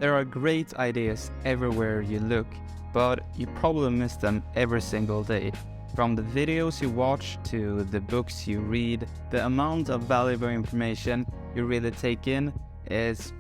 There are great ideas everywhere you look, but you probably miss them every single day. From the videos you watch to the books you read, the amount of valuable information you really take in is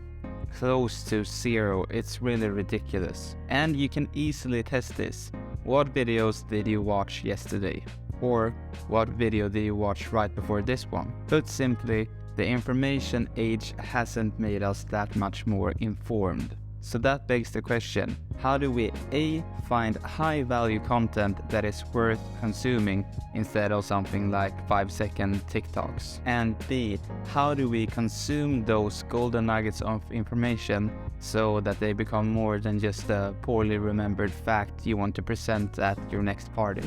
close to zero. It's really ridiculous. And you can easily test this. What videos did you watch yesterday? Or what video did you watch right before this one? Put simply, the information age hasn't made us that much more informed. So that begs the question, how do we A, find high value content that is worth consuming instead of something like 5-second TikToks? And B, how do we consume those golden nuggets of information so that they become more than just a poorly remembered fact you want to present at your next party?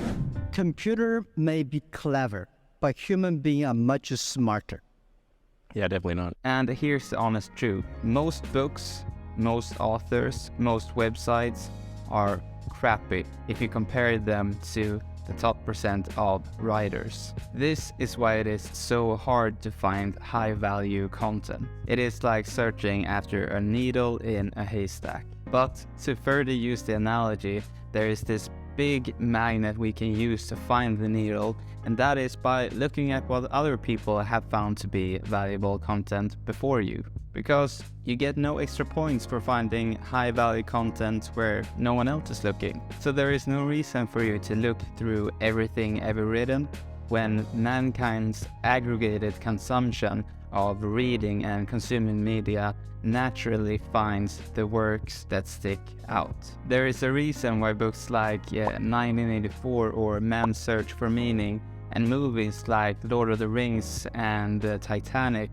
Computer may be clever, but human beings are much smarter. Yeah, definitely not. And here's the honest truth. Most books, most authors, most websites are crappy if you compare them to the top percent of writers. This is why it is so hard to find high value content. It is like searching after a needle in a haystack. But to further use the analogy, there is this big magnet we can use to find the needle, and that is by looking at what other people have found to be valuable content before you. Because you get no extra points for finding high value content where no one else is looking. So there is no reason for you to look through everything ever written when mankind's aggregated consumption of reading and consuming media naturally finds the works that stick out. There is a reason why books like 1984 or Man's Search for Meaning and movies like Lord of the Rings and Titanic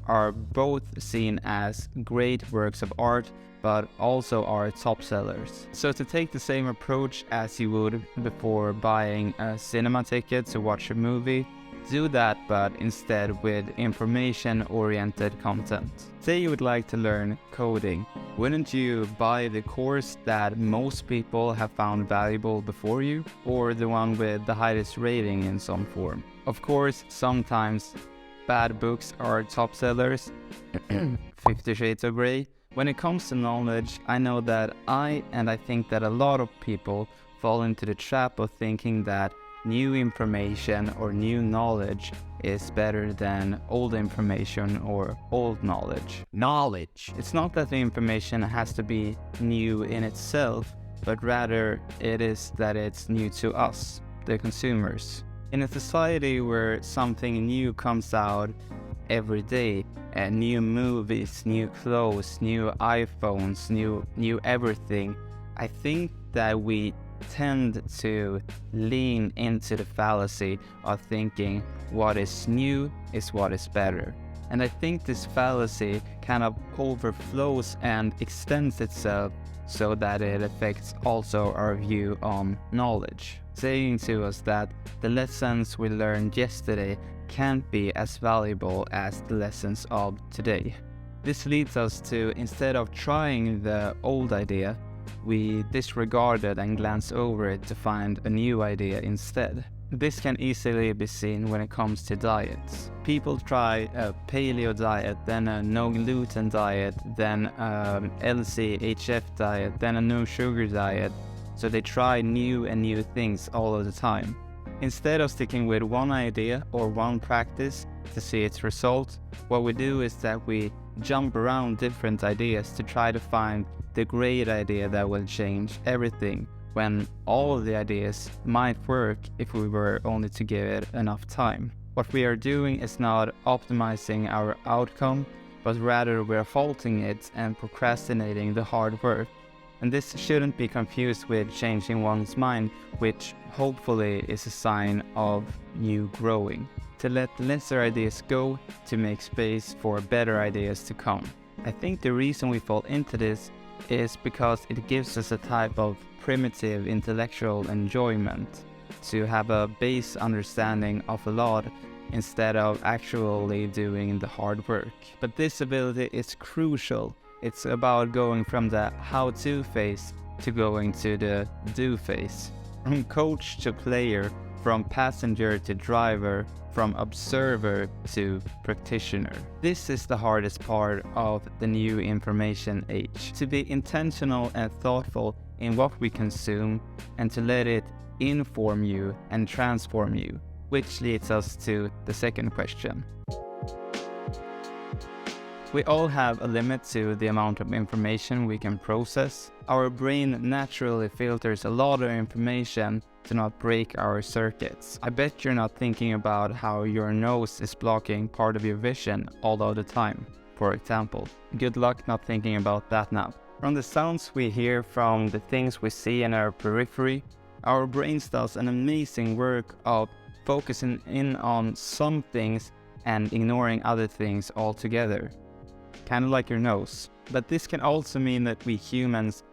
are both seen as great works of art, but also are top sellers. So to take the same approach as you would before buying a cinema ticket to watch a movie, do that, but instead with information-oriented content. Say you would like to learn coding. Wouldn't you buy the course that most people have found valuable before you, or the one with the highest rating in some form? Of course, sometimes bad books are top sellers, 50 Shades of Grey. When it comes to knowledge, I know that I think that a lot of people fall into the trap of thinking that new information or new knowledge is better than old information or old knowledge. It's not that the information has to be new in itself, but rather it is that it's new to us, the consumers. In a society where something new comes out every day, new movies, new clothes, new iPhones, new everything, I think that we tend to lean into the fallacy of thinking what is new is what is better. And I think this fallacy kind of overflows and extends itself so that it affects also our view on knowledge, saying to us that the lessons we learned yesterday can't be as valuable as the lessons of today. This leads us to, instead of trying the old idea, we disregard it and glance over it to find a new idea instead. This can easily be seen when it comes to diets. People try a paleo diet, then a no-gluten diet, then a LCHF diet, then a no-sugar diet. So they try new things all of the time. Instead of sticking with one idea or one practice to see its result, what we do is that we jump around different ideas to try to find the great idea that will change everything, when all of the ideas might work if we were only to give it enough time. What we are doing is not optimizing our outcome, but rather we are faulting it and procrastinating the hard work. And this shouldn't be confused with changing one's mind, which hopefully is a sign of you growing. To let lesser ideas go, to make space for better ideas to come. I think the reason we fall into this is because it gives us a type of primitive intellectual enjoyment, to have a base understanding of a lot instead of actually doing the hard work. But this ability is crucial. It's about going from the how-to phase to going to the do phase. From coach to player, from passenger to driver, from observer to practitioner. This is the hardest part of the new information age, to be intentional and thoughtful in what we consume and to let it inform you and transform you, which leads us to the second question. We all have a limit to the amount of information we can process. Our brain naturally filters a lot of information to not break our circuits. I bet you're not thinking about how your nose is blocking part of your vision all of the time, for example. Good luck not thinking about that now. From the sounds we hear, from the things we see in our periphery, our brains does an amazing work of focusing in on some things and ignoring other things altogether. Kind of like your nose. But this can also mean that we humans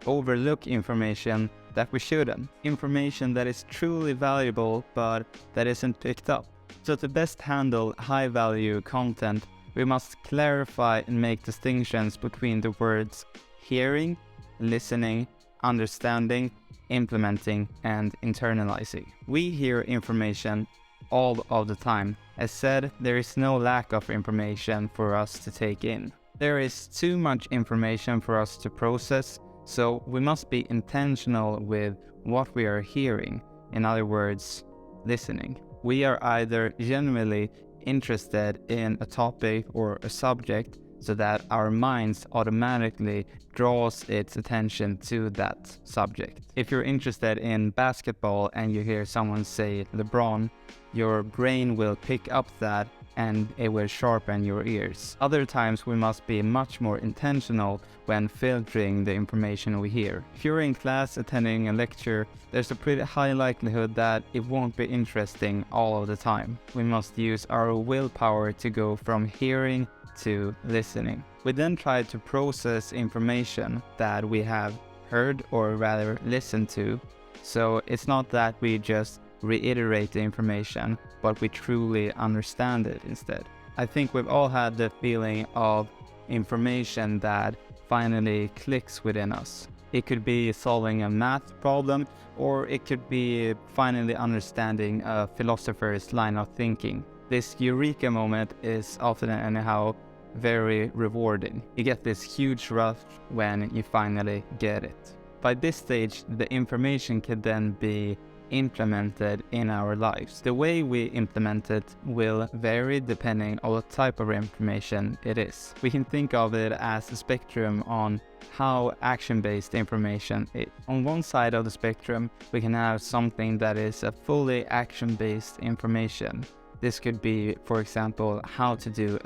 overlook information that we shouldn't. Information that is truly valuable but that isn't picked up. So to best handle high value content, we must clarify and make distinctions between the words hearing, listening, understanding, implementing, and internalizing. We hear information all of the time. As said, there is no lack of information for us to take in. There is too much information for us to process, so we must be intentional with what we are hearing. In other words, listening. We are either genuinely interested in a topic or a subject so that our minds automatically draws its attention to that subject. If you're interested in basketball and you hear someone say LeBron, your brain will pick up that and it will sharpen your ears. Other times we must be much more intentional when filtering the information we hear. If you're in class attending a lecture, there's a pretty high likelihood that it won't be interesting all of the time. We must use our willpower to go from hearing to listening. We then try to process information that we have heard or rather listened to. So it's not that we just reiterate the information, but we truly understand it instead. I think we've all had the feeling of information that finally clicks within us. It could be solving a math problem, or it could be finally understanding a philosopher's line of thinking. This eureka moment is often anyhow very rewarding. You get this huge rush when you finally get it. By this stage, the information can then be implemented in our lives. The way we implement it will vary depending on what type of information it is. We can think of it as a spectrum on how action-based information is. On one side of the spectrum, we can have something that is a fully action-based information. This could be, for example, how to do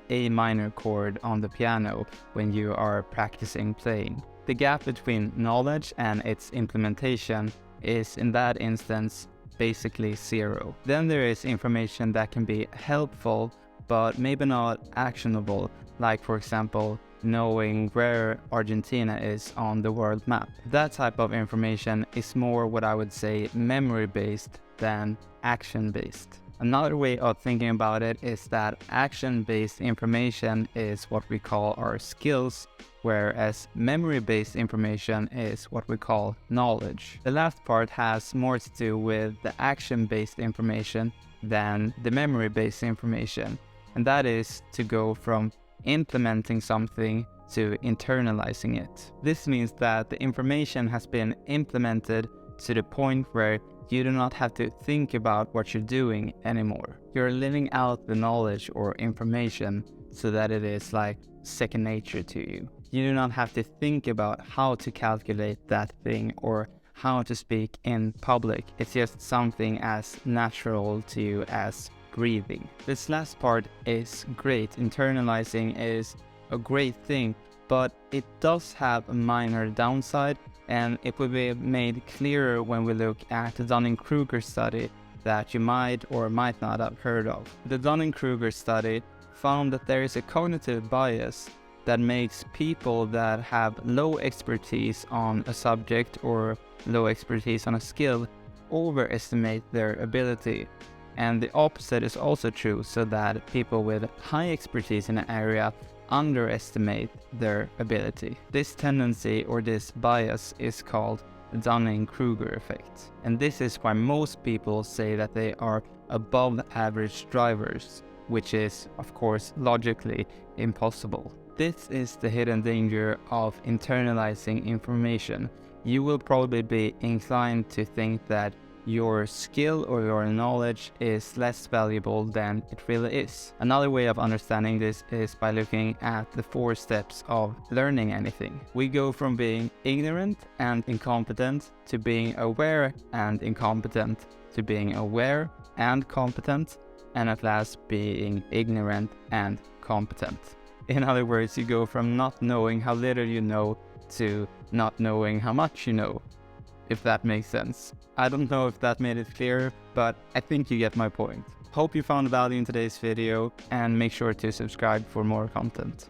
A minor chord on the piano when you are practicing playing. The gap between knowledge and its implementation is in that instance basically zero. Then there is information that can be helpful but maybe not actionable, like for example knowing where Argentina is on the world map. That type of information is more what I would say memory based than action based. Another way of thinking about it is that action-based information is what we call our skills, whereas memory-based information is what we call knowledge. The last part has more to do with the action-based information than the memory-based information, and that is to go from implementing something to internalizing it. This means that the information has been implemented to the point where you do not have to think about what you're doing anymore. You're living out the knowledge or information so that it is like second nature to you. You do not have to think about how to calculate that thing or how to speak in public. It's just something as natural to you as breathing. This last part is great. Internalizing is a great thing, but it does have a minor downside, and it will be made clearer when we look at the Dunning-Kruger study that you might or might not have heard of. The Dunning-Kruger study found that there is a cognitive bias that makes people that have low expertise on a subject or low expertise on a skill overestimate their ability. And the opposite is also true, so that people with high expertise in an area underestimate their ability. This tendency or this bias is called Dunning-Kruger effect. And this is why most people say that they are above average drivers, which is, of course, logically impossible. This is the hidden danger of internalizing information. You will probably be inclined to think that your skill or your knowledge is less valuable than it really is. Another way of understanding this is by looking at the 4 steps of learning anything. We go from being ignorant and incompetent to being aware and incompetent to being aware and competent, and at last being ignorant and competent. In other words, you go from not knowing how little you know to not knowing how much you know, if that makes sense. I don't know if that made it clear, but I think you get my point. Hope you found value in today's video, and make sure to subscribe for more content.